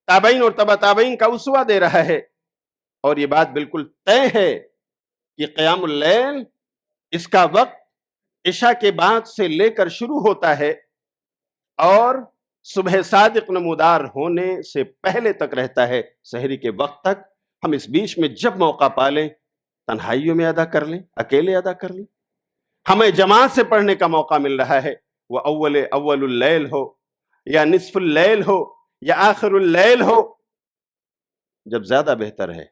تابعین اور تبع تابعین کا اسوہ دے رہا ہے، اور یہ بات بالکل طے ہے کہ قیام اللیل اس کا وقت عشاء کے بعد سے لے کر شروع ہوتا ہے اور صبح صادق نمودار ہونے سے پہلے تک رہتا ہے، سحری کے وقت تک۔ ہم اس بیچ میں جب موقع پالیں تنہائیوں میں ادا کر لیں، اکیلے ادا کر لیں۔ ہمیں جماعت سے پڑھنے کا موقع مل رہا ہے، وہ اول اللیل ہو یا نصف اللیل ہو یا آخر اللیل ہو، جب زیادہ بہتر ہے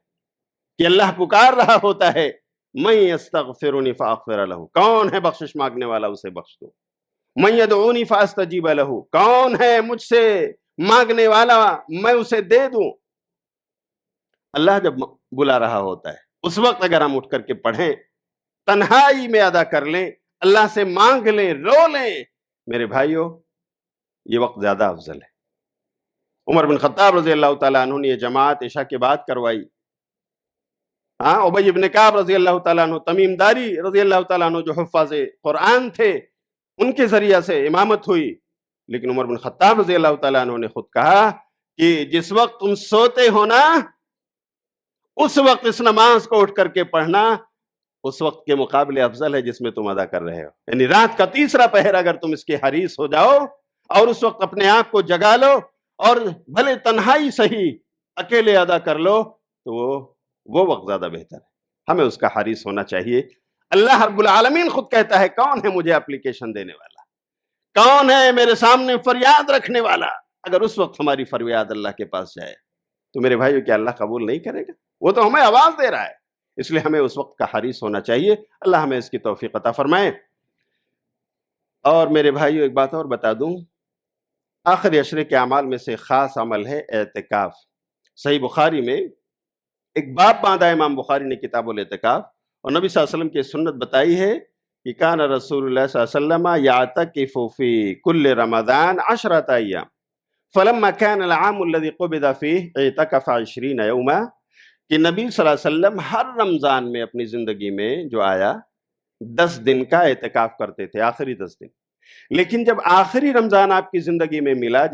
کہ اللہ پکار رہا ہوتا ہے، من یستغفرنی فاغفر لہ، کون ہے بخشش مانگنے والا اسے بخش دو، من یدعونی فاستجیب لہ، کون ہے مجھ سے مانگنے والا میں اسے دے دوں۔ اللہ جب بلا رہا ہوتا ہے اس وقت اگر ہم اٹھ کر کے پڑھیں، تنہائی میں ادا کر لیں، اللہ سے مانگ لیں، رو لیں، میرے بھائیوں یہ وقت زیادہ افضل ہے۔ عمر بن خطاب رضی اللہ تعالیٰ عنہ نے یہ جماعت عشاء کے بعد کروائی۔ ابی بن کعب رضی اللہ تعالیٰ عنہ، تمیم داری رضی اللہ تعالیٰ عنہ جو حفاظ قرآن تھے، ان کے ذریعہ سے امامت ہوئی، لیکن عمر بن خطاب رضی اللہ تعالیٰ عنہ نے خود کہا کہ جس وقت تم سوتے ہو نا، اس وقت اس نماز کو اٹھ کر کے پڑھنا اس وقت کے مقابلے افضل ہے جس میں تم ادا کر رہے ہو۔ یعنی رات کا تیسرا پہر اگر تم اس کے حریص ہو جاؤ اور اس وقت اپنے آپ کو جگا لو اور بھلے تنہائی صحیح اکیلے ادا کر لو، تو وہ وقت زیادہ بہتر ہے، ہمیں اس کا حریص ہونا چاہیے۔ اللہ رب العالمین خود کہتا ہے، کون ہے مجھے اپلیکیشن دینے والا، کون ہے میرے سامنے فریاد رکھنے والا؟ اگر اس وقت ہماری فریاد اللہ کے پاس جائے تو میرے بھائیو کیا اللہ قبول نہیں کرے گا؟ وہ تو ہمیں آواز دے رہا ہے، اس لیے ہمیں اس وقت کا حریص ہونا چاہیے۔ اللہ ہمیں اس کی توفیق عطا فرمائے۔ اور میرے بھائیو ایک بات اور بتا دوں، آخری عشرے کے اعمال میں سے خاص عمل ہے اعتکاف۔ صحیح بخاری میں ایک باب باندھا ہے امام بخاری نے کتاب الاعتکاف، اور نبی صلی اللہ علیہ وسلم کی سنت بتائی ہے کہ کان رسول اللہ صلی اللہ علیہ وسلم یعتکف فی کل رمضان 10 ایام فلما كان العام الذي قبض فيه اعتکف 20 یوما، کہ نبی صلی اللہ علیہ وسلم ہر رمضان میں اپنی زندگی میں جو آیا 10 دن کا اعتکاف کرتے تھے، آخری 10 دن۔ لیکن جب آخری رمضان آپ کی زندگی میں ملا،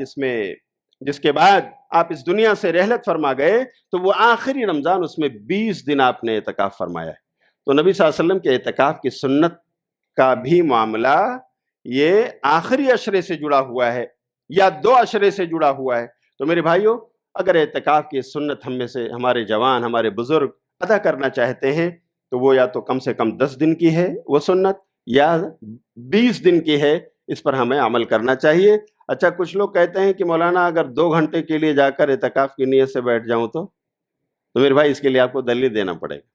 جس کے بعد آپ اس دنیا سے رحلت فرما گئے، تو وہ آخری رمضان اس میں 20 دن آپ نے اعتکاف فرمایا ہے۔ تو نبی صلی اللہ علیہ وسلم کے اعتکاف کی سنت کا بھی معاملہ یہ آخری عشرے سے جڑا ہوا ہے یا 2 عشرے سے جڑا ہوا ہے۔ تو میرے بھائیوں اگر اعتکاف کی سنت ہم میں سے ہمارے جوان، ہمارے بزرگ ادا کرنا چاہتے ہیں تو وہ یا تو کم سے کم 10 دن کی ہے وہ سنت، یا 20 دن کی ہے، اس پر ہمیں عمل کرنا چاہیے۔ اچھا، کچھ لوگ کہتے ہیں کہ مولانا اگر 2 گھنٹے کے لیے جا کر اعتکاف کی نیت سے بیٹھ جاؤں تو میرے بھائی اس کے لیے آپ کو دلیل دینا پڑے گا۔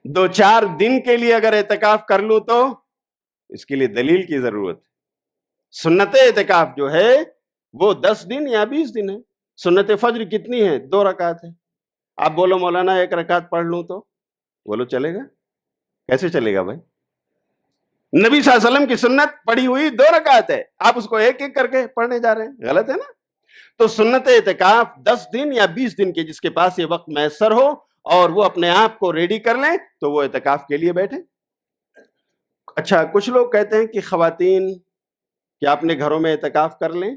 2-4 دن کے لیے اگر اعتکاف کر لوں تو اس کے لیے دلیل کی ضرورت ہے۔ سنت اعتکاف جو ہے وہ 10 دن یا 20 دن ہے۔ سنت فجر کتنی ہے؟ 2 رکعت ہے۔ آپ بولو مولانا 1 رکعت پڑھ لوں تو بولو چلے گا؟ کیسے چلے گا بھائی؟ نبی صلی اللہ علیہ وسلم کی سنت پڑھی ہوئی 2 رکعت ہے، آپ اس کو ایک کر کے پڑھنے جا رہے ہیں، غلط ہے نا؟ تو سنت اعتکاف 10 دن یا 20 دن کے جس کے پاس یہ وقت میسر ہو اور وہ اپنے آپ کو ریڈی کر لیں تو وہ اعتکاف کے لیے بیٹھیں۔ اچھا، کچھ لوگ کہتے ہیں کہ خواتین کیا اپنے گھروں میں اعتکاف کر لیں؟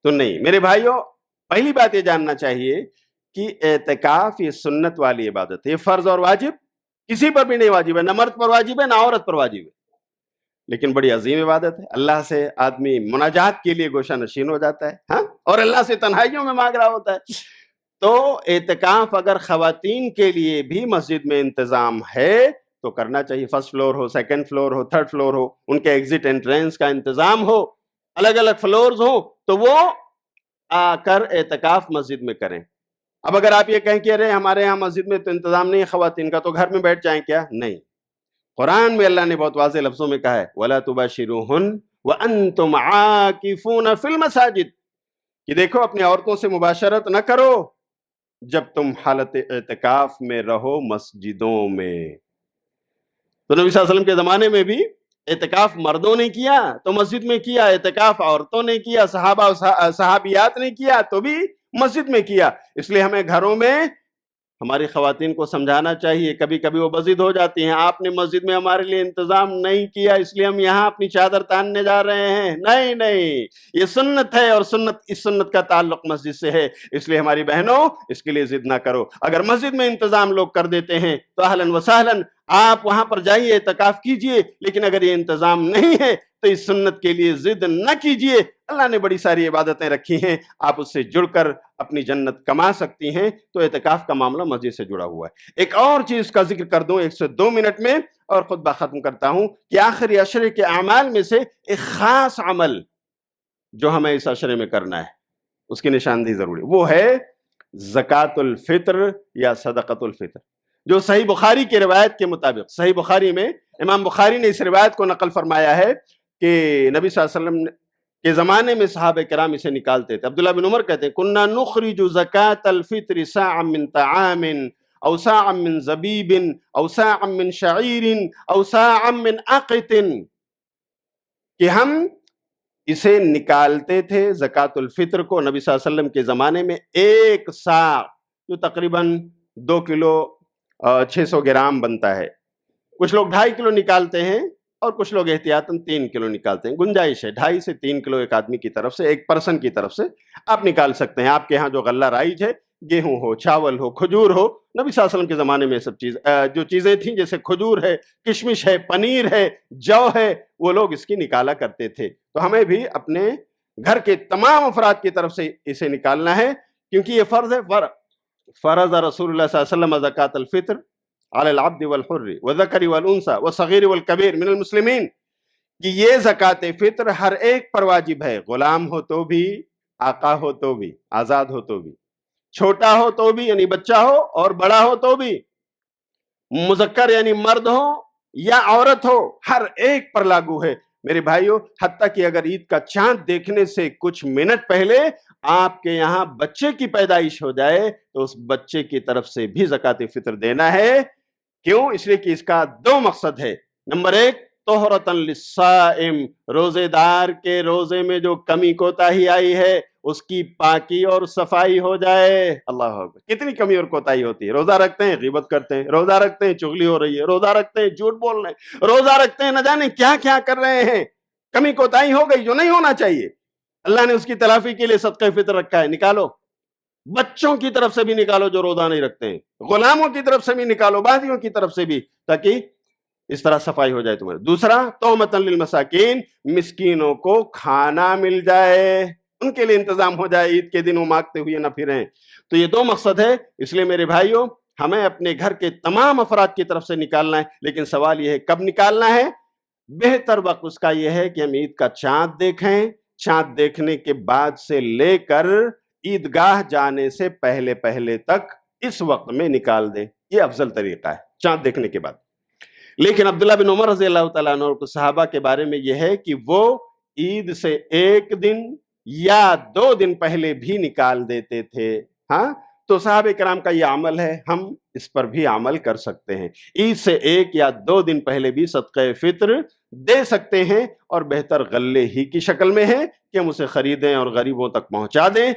تو نہیں میرے بھائیوں، پہلی بات یہ جاننا چاہیے کہ اعتکاف یہ سنت والی عبادت ہے، یہ فرض اور واجب کسی پر بھی نہیں واجب ہے، نہ مرد پر واجب ہے نہ عورت پر واجب ہے، لیکن بڑی عظیم عبادت ہے۔ اللہ سے آدمی مناجات کے لیے گوشہ نشین ہو جاتا ہے۔ ہاں، اور اللہ سے تنہائیوں میں مانگ رہا ہوتا ہے۔ تو اعتکاف اگر خواتین کے لیے بھی مسجد میں انتظام ہے تو کرنا چاہیے، فرسٹ فلور ہو، سیکنڈ فلور ہو، تھرڈ فلور ہو، ان کے ایگزٹ انٹرنس کا انتظام ہو، الگ الگ فلورز ہوں، تو وہ آ کر اعتکاف مسجد میں کریں۔ اب اگر آپ یہ کہیں کہ ارے ہمارے یہاں مسجد میں تو انتظام نہیں ہے خواتین کا، تو گھر میں بیٹھ جائیں کیا؟ نہیں، قرآن میں اللہ نے بہت واضح لفظوں میں کہا ہے وَلَا تُبَاشِرُوهُنَّ وَأَنْتُمْ عَاكِفُونَ فِي الْمَسَاجِدِ، کہ دیکھو اپنی عورتوں سے مباشرت نہ کرو جب تم حالت اعتکاف میں رہو مسجدوں میں۔ تو نبی صلی اللہ علیہ وسلم کے زمانے میں بھی اعتکاف مردوں نے کیا تو مسجد میں کیا، اعتکاف عورتوں نے کیا، صحابہ و صحابیات نے کیا تو بھی مسجد میں کیا۔ اس لیے ہمیں گھروں میں ہماری خواتین کو سمجھانا چاہیے، کبھی کبھی وہ بضد ہو جاتی ہیں، آپ نے مسجد میں ہمارے لیے انتظام نہیں کیا اس لیے ہم یہاں اپنی چادر تاننے جا رہے ہیں۔ نہیں نہیں، یہ سنت ہے، اور اس سنت کا تعلق مسجد سے ہے، اس لیے ہماری بہنوں اس کے لیے ضد نہ کرو۔ اگر مسجد میں انتظام لوگ کر دیتے ہیں تو اہلاً و سہلاً، آپ وہاں پر جائیے، اعتکاف کیجئے، لیکن اگر یہ انتظام نہیں ہے تو اس سنت کے لیے ضد نہ کیجئے۔ اللہ نے بڑی ساری عبادتیں رکھی ہیں، آپ اس سے جڑ کر اپنی جنت کما سکتی ہیں۔ تو اعتکاف کا معاملہ مسجد سے جڑا ہوا ہے۔ ایک اور چیز کا ذکر کر دوں 1 سے 2 منٹ میں اور خطبہ ختم کرتا ہوں، کہ آخری عشرے کے اعمال میں سے ایک خاص عمل جو ہمیں اس عشرے میں کرنا ہے، اس کی نشاندہی ضروری، وہ ہے زکوٰۃ الفطر یا صدقۃ الفطر، جو صحیح بخاری کی روایت کے مطابق، صحیح بخاری میں امام بخاری نے اس روایت کو نقل فرمایا ہے کہ نبی صلی اللہ علیہ وسلم کے زمانے میں صحابہ کرام اسے نکالتے تھے۔ عبداللہ بن عمر کہتے ہیں کننا نخرج زکاة الفطر ساعا من طعام او ساعا من زبیب او ساعا من شعیر او ساعا من اقط، کہ ہم اسے نکالتے تھے زکوٰۃ الفطر کو نبی صلی اللہ علیہ وسلم کے زمانے میں 1 ساع، جو تقریباً 2 کلو 600 گرام بنتا ہے۔ کچھ لوگ 2.5 کلو نکالتے ہیں اور کچھ لوگ احتیاطاً 3 کلو نکالتے ہیں، گنجائش ہے 2.5 سے 3 کلو ایک آدمی کی طرف سے، ایک پرسن کی طرف سے آپ نکال سکتے ہیں۔ آپ کے ہاں جو غلہ رائج ہے، گیہوں ہو، چاول ہو، کھجور ہو، نبی صلی اللہ علیہ وسلم کے زمانے میں سب جو چیزیں تھیں جیسے کھجور ہے، کشمش ہے، پنیر ہے، جو ہے، وہ لوگ اس کی نکالا کرتے تھے۔ تو ہمیں بھی اپنے گھر کے تمام افراد کی طرف سے اسے نکالنا ہے، کیونکہ یہ فرض ہے۔ فرض رسول اللہ صلی اللہ علیہ وسلم زکوٰۃ الفطر علی العبد والحر والذکر والانثى والصغیر والکبیر من المسلمین، کہ یہ زکوٰۃ فطر ہر ایک پر واجب ہے، غلام ہو تو بھی، آقا ہو تو بھی، آزاد ہو تو بھی، چھوٹا ہو تو بھی یعنی بچہ ہو، اور بڑا ہو تو بھی، مذکر یعنی مرد ہو یا عورت ہو، ہر ایک پر لاگو ہے میرے بھائیو۔ حتیٰ کہ اگر عید کا چاند دیکھنے سے کچھ منٹ پہلے آپ کے یہاں بچے کی پیدائش ہو جائے تو اس بچے کی طرف سے بھی زکوٰۃ فطر دینا ہے۔ کیوں؟ اس لیے کہ اس کا 2 مقصد ہے۔ نمبر 1 طہرۃ للصائم، روزے دار کے روزے میں جو کمی کوتاہی آئی ہے اس کی پاکی اور صفائی ہو جائے۔ اللہ اکبر، کتنی کمی اور کوتاہی ہوتی ہے، روزہ رکھتے ہیں غیبت کرتے ہیں، روزہ رکھتے ہیں چغلی ہو رہی ہے، روزہ رکھتے ہیں جھوٹ بول رہے ہیں، روزہ رکھتے ہیں نہ جانے کیا کیا کر رہے ہیں، کمی کوتاہی ہو گئی جو نہیں ہونا چاہیے، اللہ نے اس کی تلافی کے لیے صدقہ فطر رکھا ہے، نکالو۔ بچوں کی طرف سے بھی نکالو جو روزہ نہیں رکھتے ہیں، غلاموں کی طرف سے بھی نکالو، باغیوں کی طرف سے بھی، تاکہ اس طرح صفائی ہو جائے تمہارے۔ دوسرا طعمۃ للمساکین، مسکینوں کو کھانا مل جائے، ان کے لیے انتظام ہو جائے، عید کے دن وہ مانگتے ہوئے نہ پھریں۔ تو یہ 2 مقصد ہے، اس لیے میرے بھائیوں ہمیں اپنے گھر کے تمام افراد کی طرف سے نکالنا ہے، لیکن سوال یہ ہے کب نکالنا ہے؟ بہتر وقت اس کا یہ ہے کہ ہم عید کا چاند دیکھیں، چاند دیکھنے کے بعد سے لے کر عیدگاہ جانے سے پہلے پہلے تک اس وقت میں نکال دیں، یہ افضل طریقہ ہے چاند دیکھنے کے بعد۔ لیکن عبداللہ بن عمر رضی اللہ تعالیٰ عنہ اور صحابہ کے بارے میں یہ ہے کہ وہ عید سے 1 دن یا 2 دن پہلے بھی نکال دیتے تھے۔ ہاں، تو صحابہ کرام کا یہ عمل ہے، ہم اس پر بھی عمل کر سکتے ہیں، عید سے 1 یا 2 دن پہلے بھی صدقہ فطر دے سکتے ہیں، اور بہتر غلے ہی کی شکل میں ہے کہ ہم اسے خریدیں اور غریبوں تک پہنچا دیں،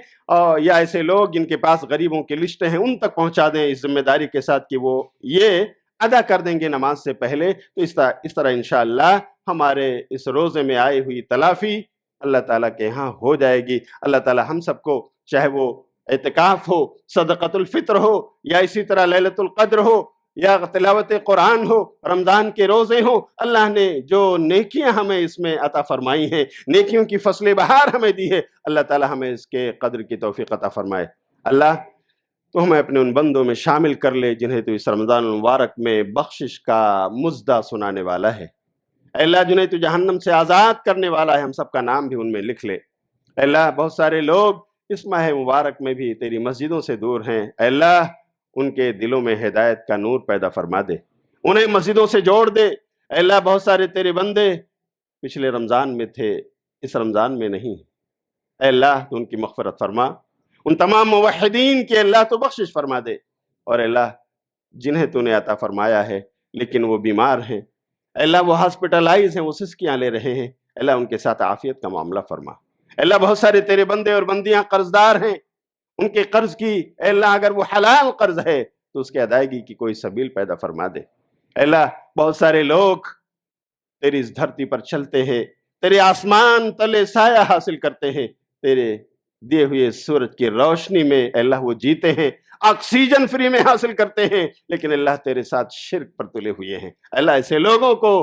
یا ایسے لوگ جن کے پاس غریبوں کی لسٹیں ہیں ان تک پہنچا دیں اس ذمہ داری کے ساتھ کہ وہ یہ ادا کر دیں گے نماز سے پہلے۔ تو اس طرح انشاءاللہ ہمارے اس روزے میں آئی ہوئی تلافی اللہ تعالیٰ کے ہاں ہو جائے گی۔ اللہ تعالیٰ ہم سب کو، چاہے وہ اعتکاف ہو، صدقۃ الفطر ہو، یا اسی طرح لیلۃ القدر ہو، یا تلاوت قرآن ہو، رمضان کے روزے ہوں، اللہ نے جو نیکیاں ہمیں اس میں عطا فرمائی ہیں، نیکیوں کی فصل بہار ہمیں دی ہے، اللہ تعالی ہمیں اس کے قدر کی توفیق عطا فرمائے۔ اللہ تو ہمیں اپنے ان بندوں میں شامل کر لے جنہیں تو اس رمضان المبارک میں بخشش کا مزدہ سنانے والا ہے۔ اے اللہ جنہیں تو جہنم سے آزاد کرنے والا ہے، ہم سب کا نام بھی ان میں لکھ لے۔ اے اللہ بہت سارے لوگ اس ماہ مبارک میں بھی تیری مسجدوں سے دور ہیں، اے اللہ ان کے دلوں میں ہدایت کا نور پیدا فرما دے، انہیں مسجدوں سے جوڑ دے۔ اے اللہ بہت سارے تیرے بندے پچھلے رمضان میں تھے، اس رمضان میں نہیں، اے اللہ تو ان کی مغفرت فرما، ان تمام موحدین کی اللہ تو بخشش فرما دے، اور اے اللہ جنہیں تو نے عطا فرمایا ہے لیکن وہ بیمار ہیں، اے اللہ وہ ہاسپٹلائز ہیں، وہ سسکیاں لے رہے ہیں، اے اللہ ان کے ساتھ عافیت کا معاملہ فرما۔ اے اللہ بہت سارے تیرے بندے اور بندیاں قرض دار ہیں، ان کے قرض کی اے اللہ اگر وہ حلال قرض ہے تو اس کی ادائیگی کی کوئی سبیل پیدا فرما دے۔ اے اللہ بہت سارے لوگ تیری اس دھرتی پر چلتے ہیں، تیرے آسمان تلے سایہ حاصل کرتے ہیں، تیرے دیے ہوئے سورج کی روشنی میں اے اللہ وہ جیتے ہیں، آکسیجن فری میں حاصل کرتے ہیں، لیکن اللہ تیرے ساتھ شرک پر تلے ہوئے ہیں۔ اللہ ایسے لوگوں کو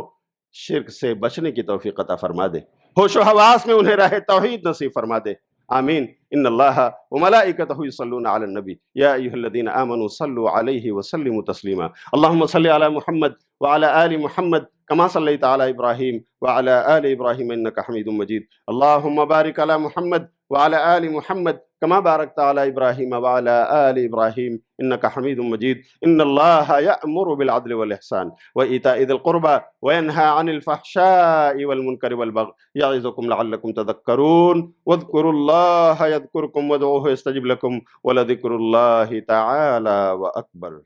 شرک سے بچنے کی توفیق عطا فرما دے، ہوش و حواس میں انہیں راہ توحید نصیب فرما دے۔ آمین۔ ان اللہ وملائکتہ یصلون علی النبی یا ایھا الذین آمنوا صلوا علیہ وسلموا تسلیما۔ اللہم صل علی محمد وعلی آل محمد کما صلیت علی ابراہیم وعلی آل ابراہیم انک حمید مجید۔ اللہم بارک علی محمد وعلی آل محمد کما بارکت علی ابراہیم وعلی آل ابراہیم انک حمید مجید۔ ان اللہ یأمر بالعدل والإحسان وإیتاء ذی القربى وینہی عن الفحشاء والمنکر والبغی یعظکم لعلکم تذکرون واذکروا اللہ یذکرکم وادعوہ یستجب لکم ولذکر اللہ تعالی وأکبر۔